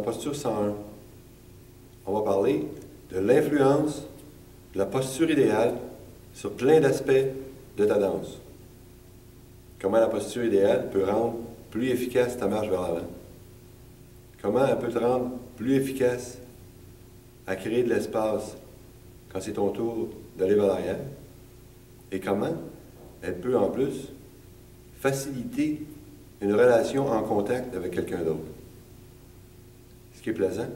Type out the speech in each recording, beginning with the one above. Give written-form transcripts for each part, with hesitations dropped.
posture 101, on va parler de l'influence de la posture idéale sur plein d'aspects de ta danse. Comment la posture idéale peut rendre plus efficace ta marche vers l'avant. Comment elle peut te rendre plus efficace à créer de l'espace quand c'est ton tour d'aller vers l'arrière. Et comment elle peut en plus faciliter une relation en contact avec quelqu'un d'autre. Ce qui est plaisant,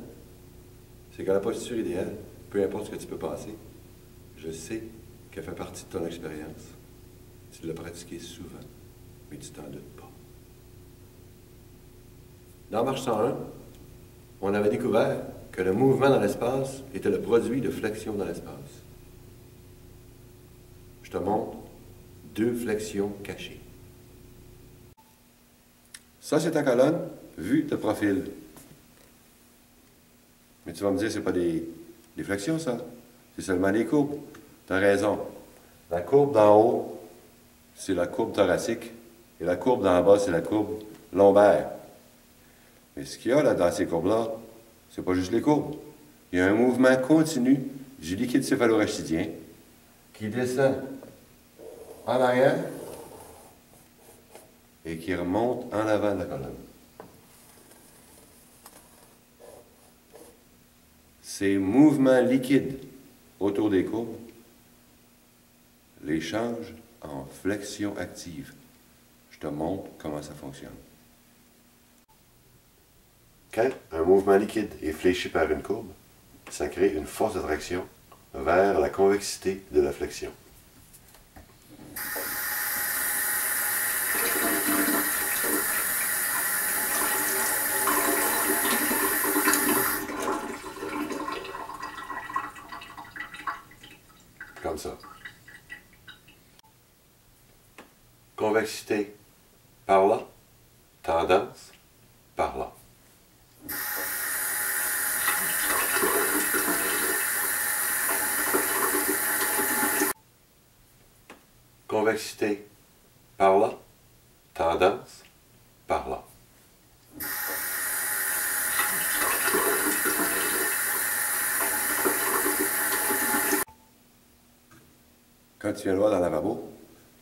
c'est que la posture idéale, peu importe ce que tu peux passer, je sais qu'elle fait partie de ton expérience. Tu l'as pratiquée souvent, mais tu t'en doutes pas. Dans Marche 101, on avait découvert que le mouvement dans l'espace était le produit de flexion dans l'espace. Je te montre 2 flexions cachées. Ça, c'est ta colonne vue de profil. Mais tu vas me dire, c'est pas des flexions, ça. C'est seulement des courbes. Tu as raison. La courbe d'en haut, c'est la courbe thoracique. Et la courbe d'en bas, c'est la courbe lombaire. Mais ce qu'il y a là dans ces courbes-là, c'est pas juste les courbes. Il y a un mouvement continu du liquide céphalorachidien qui descend en arrière et qui remonte en avant de la colonne. Ces mouvements liquides autour des courbes les changent en flexion active. Je te montre comment ça fonctionne. Quand un mouvement liquide est fléchi par une courbe, ça crée une force d'attraction vers la convexité de la flexion. Comme ça. Convexité par là, tendance par là. Convexité par là, tendance par là. Quand tu viens le voir dans le lavabo,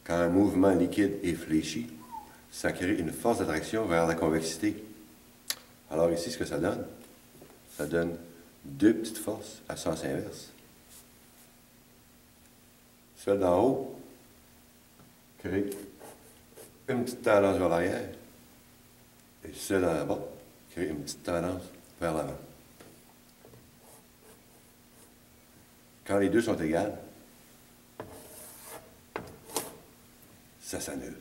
quand un mouvement liquide est fléchi, ça crée une force d'attraction vers la convexité. Alors ici, ce que ça donne 2 petites forces à sens inverse. Celle d'en haut crée une petite tendance vers l'arrière et celle d'en bas crée une petite tendance vers l'avant. Quand les deux sont égales, ça s'annule.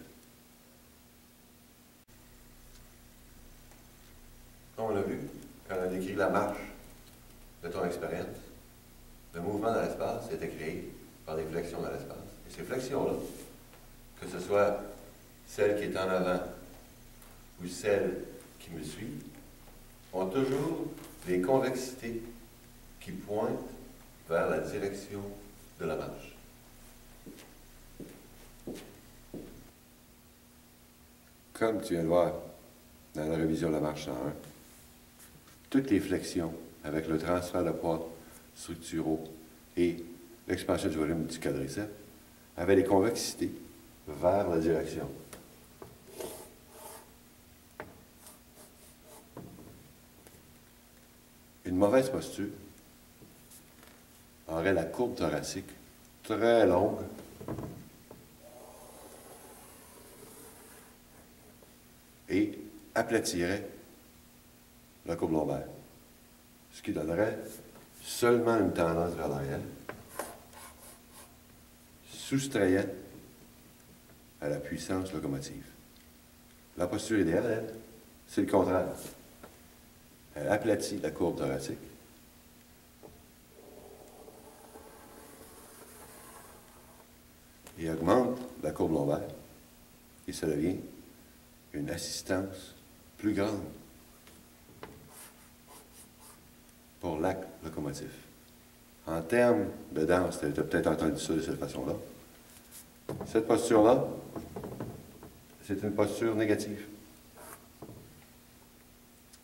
Comme on l'a vu, quand on a décrit la marche de ton expérience, le mouvement dans l'espace était créé par des flexions dans l'espace. Et ces flexions-là, que ce soit celle qui est en avant ou celle qui me suit, ont toujours des convexités qui pointent vers la direction de la marche. Comme tu viens de voir dans la révision de la marche 101, toutes les flexions avec le transfert de poids structuraux et l'expansion du volume du quadriceps avaient des convexités vers la direction. Une mauvaise posture aurait la courbe thoracique très longue et aplatirait la courbe lombaire, ce qui donnerait seulement une tendance vers l'arrière, soustrayant à la puissance locomotive. La posture idéale, elle, c'est le contraire. Elle aplatit la courbe thoracique et augmente la courbe lombaire, et ça devient une assistance plus grande pour l'acte locomotif. En termes de danse, tu as peut-être entendu ça de cette façon-là. Cette posture-là, c'est une posture négative.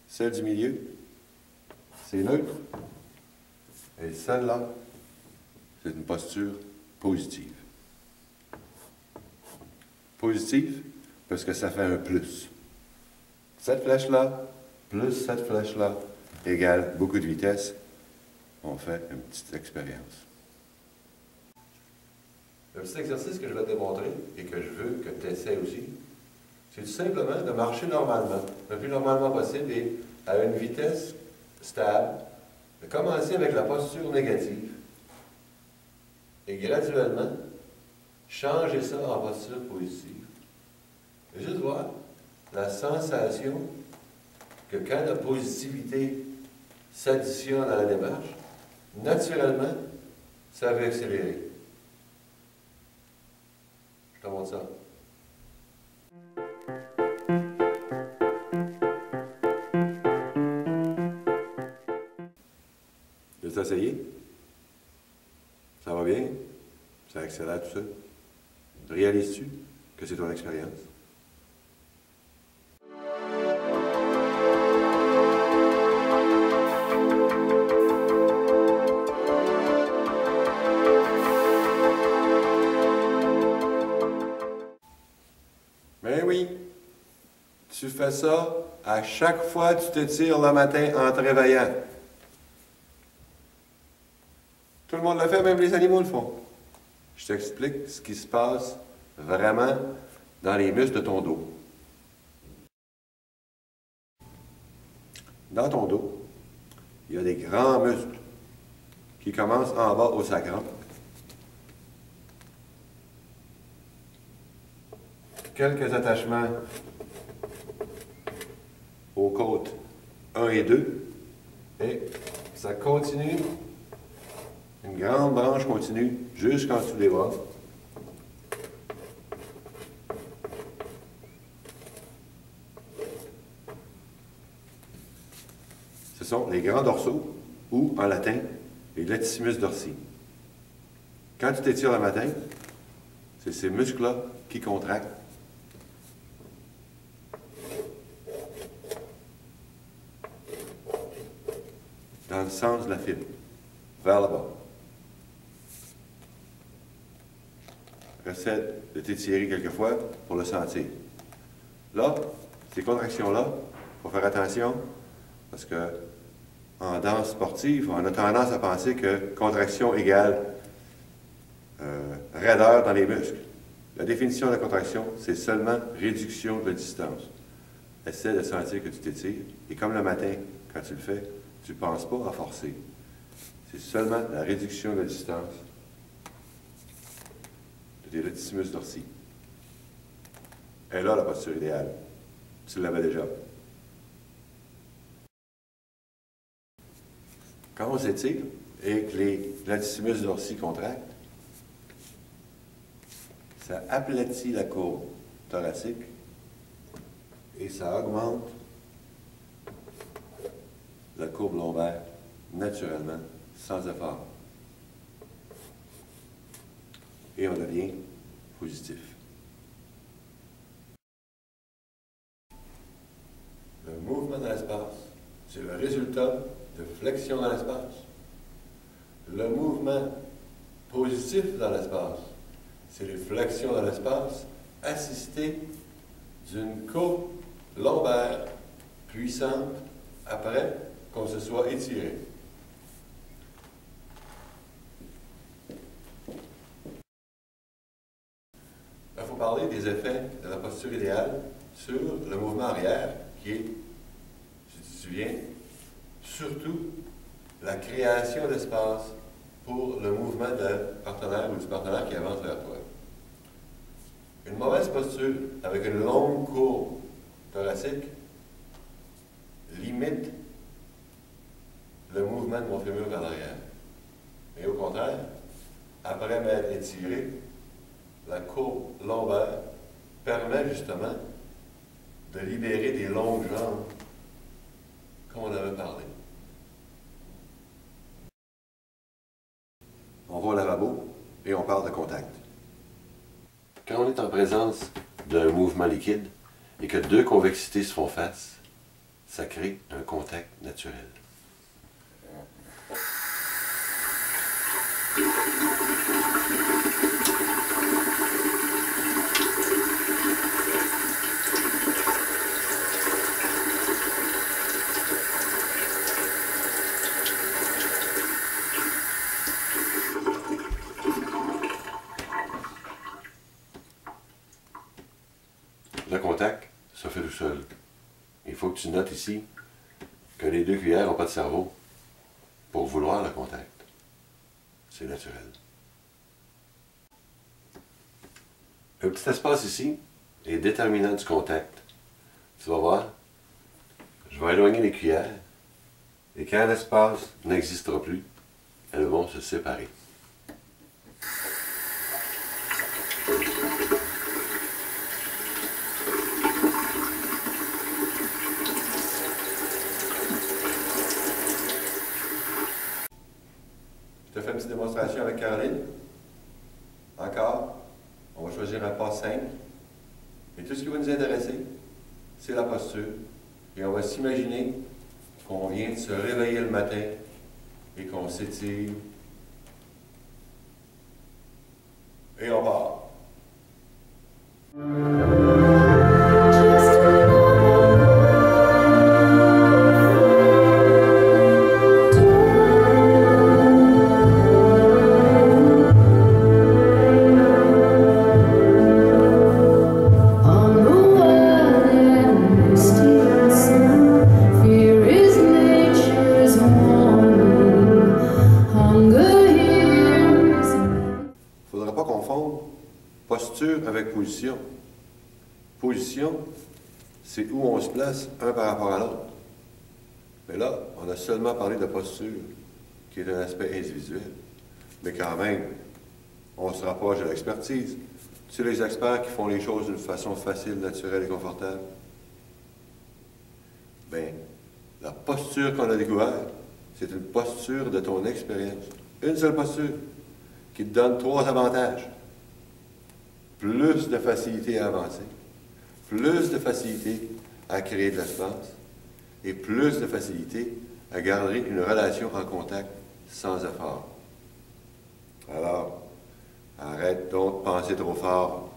Celle du milieu, c'est neutre. Et celle-là, c'est une posture positive. Positive, parce que ça fait un plus. Cette flèche-là, plus cette flèche-là, égale beaucoup de vitesse. On fait une petite expérience. Le petit exercice que je vais te démontrer et que je veux que tu essaies aussi, c'est tout simplement de marcher normalement, le plus normalement possible et à une vitesse stable, de commencer avec la posture négative et graduellement changer ça en posture positive. Et juste voir la sensation que quand la positivité s'additionne à la démarche, naturellement, ça va accélérer. Je te montre ça. Tu veux t'essayer? Ça va bien? Ça accélère tout ça? Réalises-tu que c'est ton expérience? Ben oui, tu fais ça à chaque fois que tu te tires le matin en te réveillant. Tout le monde le fait, même les animaux le font. Je t'explique ce qui se passe vraiment dans les muscles de ton dos. Dans ton dos, il y a des grands muscles qui commencent en bas au sacrum. Quelques attachements aux côtes 1 et 2. Et ça continue, une grande branche continue jusqu'en dessous des bras. Ce sont les grands dorsaux, ou en latin, les latissimus dorsi. Quand tu t'étires le matin, c'est ces muscles-là qui contractent. Dans le sens de la fibre, vers le bas. Essaie de t'étirer quelquefois pour le sentir. Là, ces contractions-là, il faut faire attention parce que en danse sportive, on a tendance à penser que contraction égale raideur dans les muscles. La définition de la contraction, c'est seulement réduction de distance. Essaie de sentir que tu t'étires et comme le matin, quand tu le fais, tu ne penses pas à forcer. C'est seulement la réduction de la distance de tes latissimus dorsi. Et là, la posture idéale. Tu l'avais déjà. Quand on s'étire et que les latissimus dorsi contractent, ça aplatit la courbe thoracique et ça augmente la courbe lombaire naturellement, sans effort. Et on devient positif. Le mouvement dans l'espace, c'est le résultat de flexion dans l'espace. Le mouvement positif dans l'espace, c'est les flexions dans l'espace assistées d'une courbe lombaire puissante après qu'on se soit étiré. Il faut parler des effets de la posture idéale sur le mouvement arrière, qui est, si tu te souviens, surtout la création d'espace pour le mouvement de partenaire ou du partenaire qui avance vers toi. Une mauvaise posture avec une longue courbe thoracique limite le mouvement de mon fémur vers l'arrière. Et au contraire, après m'être étiré, la courbe lombaire permet justement de libérer des longues jambes, comme on avait parlé. On va au lavabo et on parle de contact. Quand on est en présence d'un mouvement liquide et que deux convexités se font face, ça crée un contact naturel. tout seul. Il faut que tu notes ici que les 2 cuillères n'ont pas de cerveau pour vouloir le contact. C'est naturel. Le petit espace ici est déterminant du contact. Tu vas voir, je vais éloigner les cuillères et quand l'espace n'existera plus, elles vont se séparer. Je te fais une petite démonstration avec Caroline. Encore, on va choisir un pas simple. Et tout ce qui va nous intéresser, c'est la posture. Et on va s'imaginer qu'on vient de se réveiller le matin et qu'on s'étire. Et on part. Posture avec position. Position, c'est où on se place un par rapport à l'autre. Mais là, on a seulement parlé de posture, qui est un aspect individuel. Mais quand même, on se rapproche de l'expertise. C'est les experts qui font les choses d'une façon facile, naturelle et confortable. Bien, la posture qu'on a découverte, c'est une posture de ton expérience. Une seule posture qui te donne 3 avantages. Plus de facilité à avancer, plus de facilité à créer de l'espace et plus de facilité à garder une relation en contact sans effort. Alors, arrête donc de penser trop fort.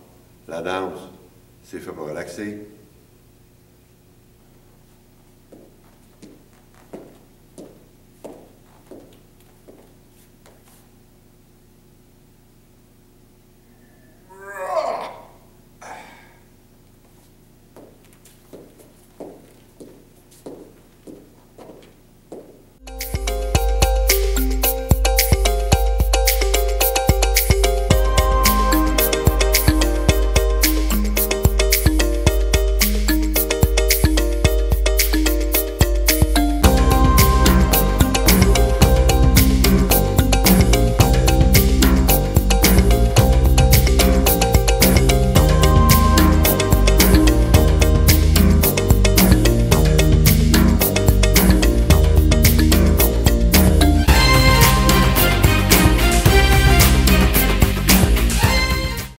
La danse, c'est fait pour relaxer.